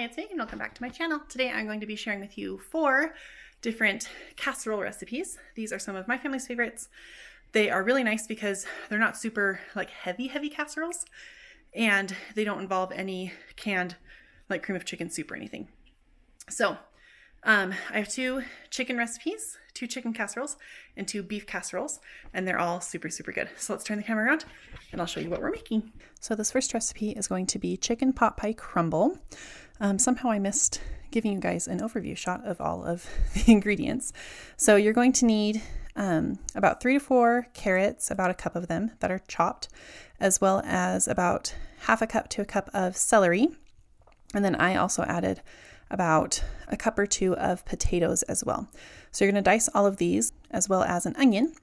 it's Megan. Welcome back to my channel. Today I'm going to be sharing with you 4 different casserole recipes. These are some of my family's favorites. They are really nice because they're not super like heavy casseroles, and they don't involve any canned like cream of chicken soup or anything. So I have 2 chicken recipes, 2 chicken casseroles and 2 beef casseroles, and they're all super good. So let's turn the camera around and I'll show you what we're making. So this first recipe is going to be chicken pot pie crumble. Somehow I missed giving you guys an overview shot of all of the ingredients. So you're going to need about 3 to 4 carrots, about a cup of them that are chopped, as well as about half a cup to a cup of celery. And then I also added about a cup or 2 of potatoes as well. So you're going to dice all of these as well as an onion,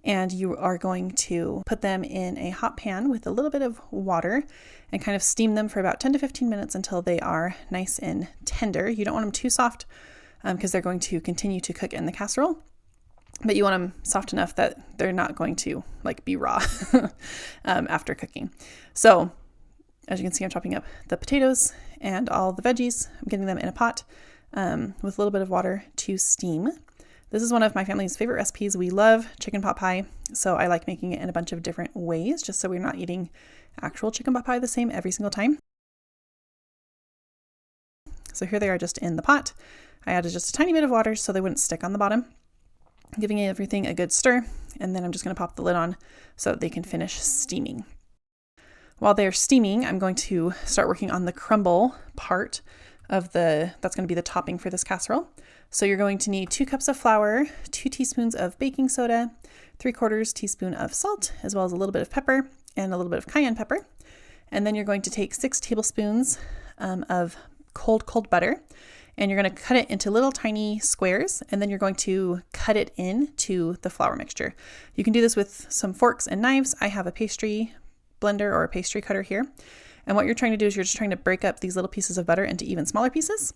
and you are going to put them in a hot pan with a little bit of water and kind of steam them for about 10 to 15 minutes until they are nice and tender. You don't want them too soft because they're going to continue to cook in the casserole, but you want them soft enough that they're not going to like be raw after cooking. So as you can see, I'm chopping up the potatoes and all the veggies. I'm getting them in a pot with a little bit of water to steam. This is one of my family's favorite recipes. We love chicken pot pie, so I like making it in a bunch of different ways, just so we're not eating actual chicken pot pie the same every single time. So here they are just in the pot. I added just a tiny bit of water so they wouldn't stick on the bottom, giving everything a good stir, and then I'm just going to pop the lid on so that they can finish steaming. While they're steaming, I'm going to start working on the crumble part of that's going to be the topping for this casserole. So you're going to need 2 cups of flour, 2 teaspoons of baking soda, 3/4 teaspoon of salt, as well as a little bit of pepper and a little bit of cayenne pepper. And then you're going to take 6 tablespoons of cold butter, and you're going to cut it into little tiny squares, and then you're going to cut it into the flour mixture. You can do this with some forks and knives. I have a pastry blender or a pastry cutter here. And what you're trying to do is you're just trying to break up these little pieces of butter into even smaller pieces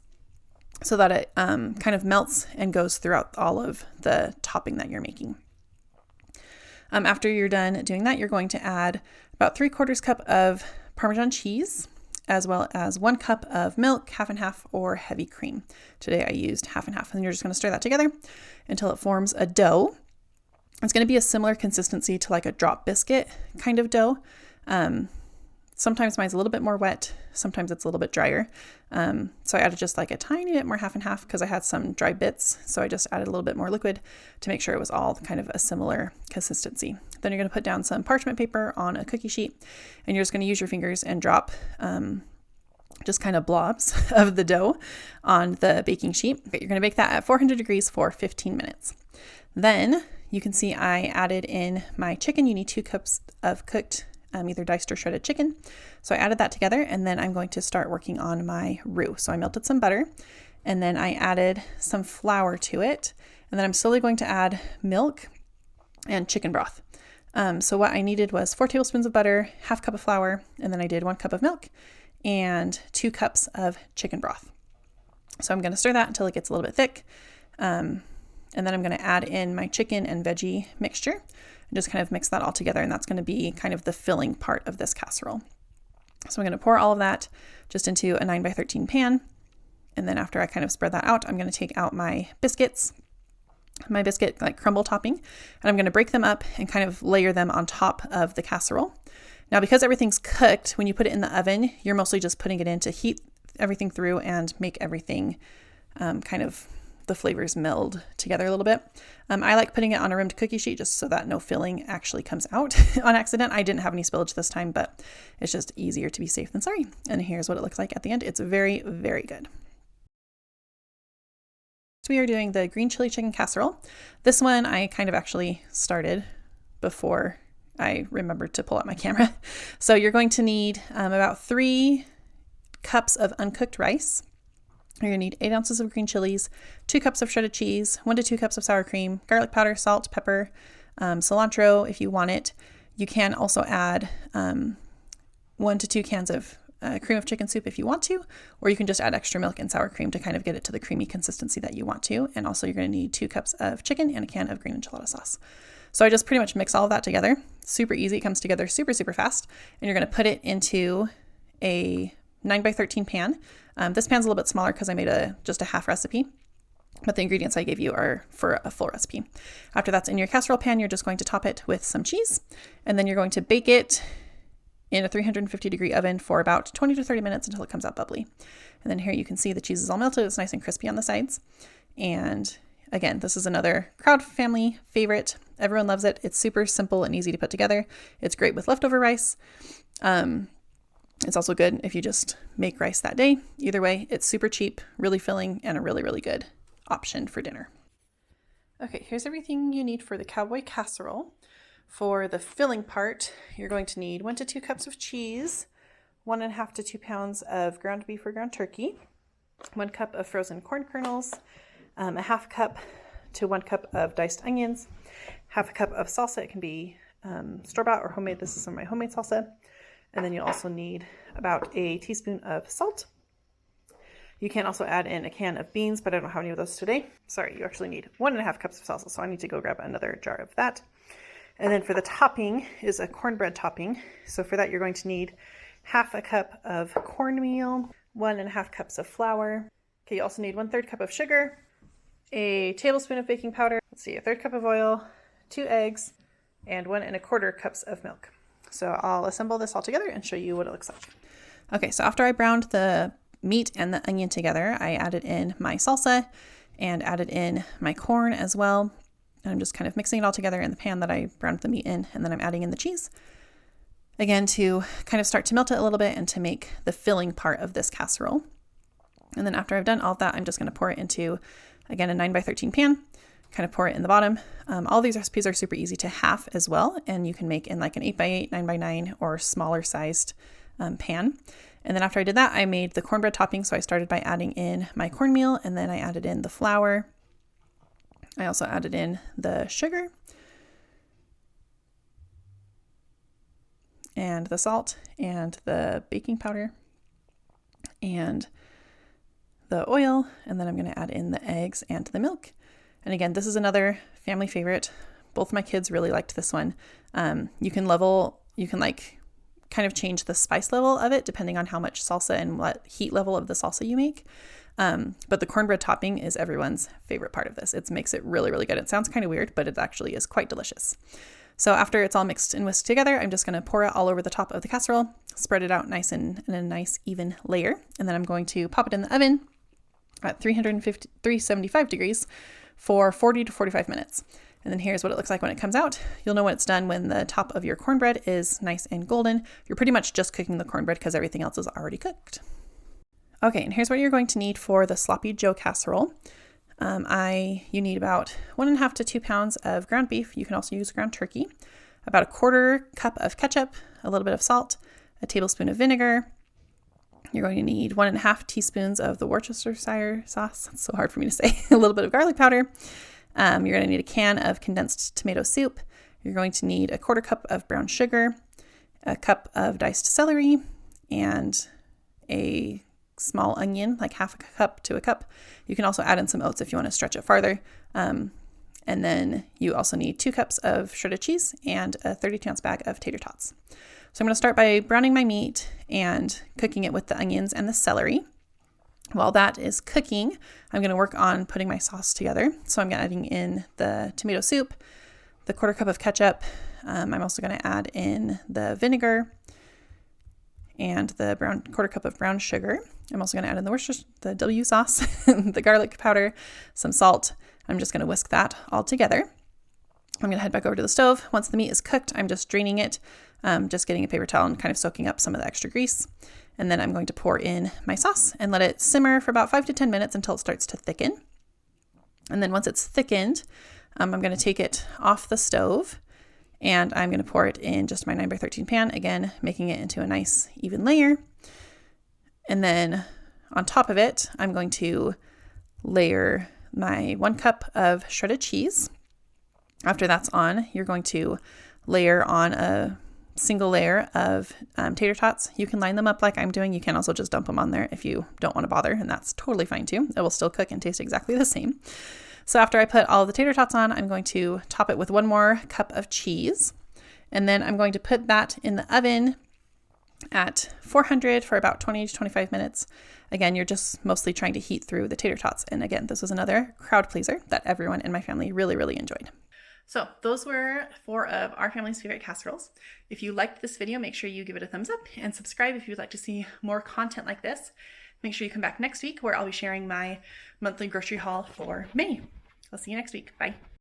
so that it kind of melts and goes throughout all of the topping that you're making. After you're done doing that, you're going to add about 3/4 cup of Parmesan cheese, as well as 1 cup of milk, half and half, or heavy cream. Today I used half and half, and you're just going to stir that together until it forms a dough. It's going to be a similar consistency to like a drop biscuit kind of dough. Sometimes mine's a little bit more wet, sometimes it's a little bit drier. So I added just like a tiny bit more half and half because I had some dry bits. So I just added a little bit more liquid to make sure it was all kind of a similar consistency. Then you're going to put down some parchment paper on a cookie sheet, and you're just going to use your fingers and drop just kind of blobs of the dough on the baking sheet. You're going to bake that at 400 degrees for 15 minutes. Then you can see I added in my chicken. You need 2 cups of cooked either diced or shredded chicken. So I added that together, and then I'm going to start working on my roux. So I melted some butter, and then I added some flour to it, and then I'm slowly going to add milk and chicken broth. So what I needed was 4 tablespoons of butter, half cup of flour, and then I did 1 cup of milk and 2 cups of chicken broth. So I'm going to stir that until it gets a little bit thick. And then I'm going to add in my chicken and veggie mixture and just kind of mix that all together. And that's going to be kind of the filling part of this casserole. So I'm going to pour all of that just into a 9x13 pan. And then after I kind of spread that out, I'm going to take out my biscuit like crumble topping, and I'm going to break them up and kind of layer them on top of the casserole. Now, because everything's cooked, when you put it in the oven, you're mostly just putting it in to heat everything through and make everything kind of the flavors meld together a little bit. I like putting it on a rimmed cookie sheet just so that no filling actually comes out on accident. I didn't have any spillage this time, but it's just easier to be safe than sorry. And here's what it looks like at the end. It's very good. So we are doing the green chili chicken casserole. This one I kind of actually started before I remembered to pull out my camera. So you're going to need about 3 cups of uncooked rice. You're going to need 8 ounces of green chilies, 2 cups of shredded cheese, 1 to 2 cups of sour cream, garlic powder, salt, pepper, cilantro if you want it. You can also add 1 to 2 cans of cream of chicken soup if you want to, or you can just add extra milk and sour cream to kind of get it to the creamy consistency that you want to. And also you're going to need 2 cups of chicken and a can of green enchilada sauce. So I just pretty much mix all of that together. Super easy. It comes together super fast. And you're going to put it into a 9x13 pan. This pan's a little bit smaller because I made just a half recipe, but the ingredients I gave you are for a full recipe. After that's in your casserole pan, you're just going to top it with some cheese, and then you're going to bake it in a 350 degree oven for about 20 to 30 minutes until it comes out bubbly. And then here you can see the cheese is all melted. It's nice and crispy on the sides. And again, this is another crowd family favorite. Everyone loves it. It's super simple and easy to put together. It's great with leftover rice. It's also good if you just make rice that day. Either way, it's super cheap, really filling, and a really, really good option for dinner. Okay, here's everything you need for the Cowboy Casserole. For the filling part, you're going to need 1 to 2 cups of cheese, 1.5 to 2 pounds of ground beef or ground turkey, 1 cup of frozen corn kernels, a half cup to 1 cup of diced onions, half a cup of salsa. It can be store-bought or homemade. This is some of my homemade salsa. And then you'll also need about a teaspoon of salt. You can also add in a can of beans, but I don't have any of those today. Sorry, you actually need 1.5 cups of salsa, so I need to go grab another jar of that. And then for the topping is a cornbread topping. So for that, you're going to need half a cup of cornmeal, 1.5 cups of flour. Okay, you also need 1/3 cup of sugar, a tablespoon of baking powder, a 1/3 cup of oil, 2 eggs, and 1.25 cups of milk. So I'll assemble this all together and show you what it looks like. Okay, so after I browned the meat and the onion together, I added in my salsa and added in my corn as well. And I'm just kind of mixing it all together in the pan that I browned the meat in, and then I'm adding in the cheese. Again, to kind of start to melt it a little bit and to make the filling part of this casserole. And then after I've done all of that, I'm just going to pour it into, again, a 9x13 pan, kind of pour it in the bottom. All these recipes are super easy to half as well, and you can make in like an 8x8, 9x9, or smaller sized pan. And then after I did that, I made the cornbread topping. So I started by adding in my cornmeal, and then I added in the flour. I also added in the sugar and the salt and the baking powder and the oil, and then I'm going to add in the eggs and the milk. And again, this is another family favorite. Both my kids really liked this one. You can like kind of change the spice level of it depending on how much salsa and what heat level of the salsa you make. But the cornbread topping is everyone's favorite part of this. It makes it really, really good. It sounds kind of weird, but it actually is quite delicious. So after it's all mixed and whisked together, I'm just going to pour it all over the top of the casserole, spread it out nice and in a nice even layer. And then I'm going to pop it in the oven at 375 degrees for 40 to 45 minutes. And then here's what it looks like when it comes out. You'll know when it's done when the top of your cornbread is nice and golden. You're pretty much just cooking the cornbread because everything else is already cooked. Okay, and here's what you're going to need for the Sloppy Joe casserole. You need about 1.5 to 2 pounds of ground beef. You can also use ground turkey, about 1/4 cup of ketchup, a little bit of salt, a tablespoon of vinegar. You're going to need 1.5 teaspoons of the Worcestershire sauce. It's so hard for me to say. A little bit of garlic powder. You're going to need a can of condensed tomato soup. You're going to need 1/4 cup of brown sugar, a cup of diced celery, and a small onion, like half a cup to a cup. You can also add in some oats if you want to stretch it farther. And then you also need 2 cups of shredded cheese and a 32-ounce bag of tater tots. So I'm going to start by browning my meat and cooking it with the onions and the celery. While that is cooking, I'm going to work on putting my sauce together. So I'm adding in the tomato soup, the 1/4 cup of ketchup. I'm also going to add in the vinegar and the 1/4 cup of brown sugar. I'm also going to add in the W sauce, the garlic powder, some salt. I'm just going to whisk that all together. I'm going to head back over to the stove. Once the meat is cooked, I'm just draining it, just getting a paper towel and kind of soaking up some of the extra grease. And then I'm going to pour in my sauce and let it simmer for about 5 to 10 minutes until it starts to thicken. And then once it's thickened, I'm going to take it off the stove and I'm going to pour it in just my 9x13 pan, again, making it into a nice even layer. And then on top of it, I'm going to layer my 1 cup of shredded cheese. After that's on, you're going to layer on a single layer of tater tots. You can line them up like I'm doing. You can also just dump them on there if you don't want to bother, and that's totally fine too. It will still cook and taste exactly the same. So after I put all the tater tots on, I'm going to top it with 1 more cup of cheese. And then I'm going to put that in the oven at 400 for about 20 to 25 minutes. Again, you're just mostly trying to heat through the tater tots. And again, this was another crowd pleaser that everyone in my family really, really enjoyed. So those were 4 of our family's favorite casseroles. If you liked this video, make sure you give it a thumbs up and subscribe if you'd like to see more content like this. Make sure you come back next week where I'll be sharing my monthly grocery haul for May. I'll see you next week. Bye.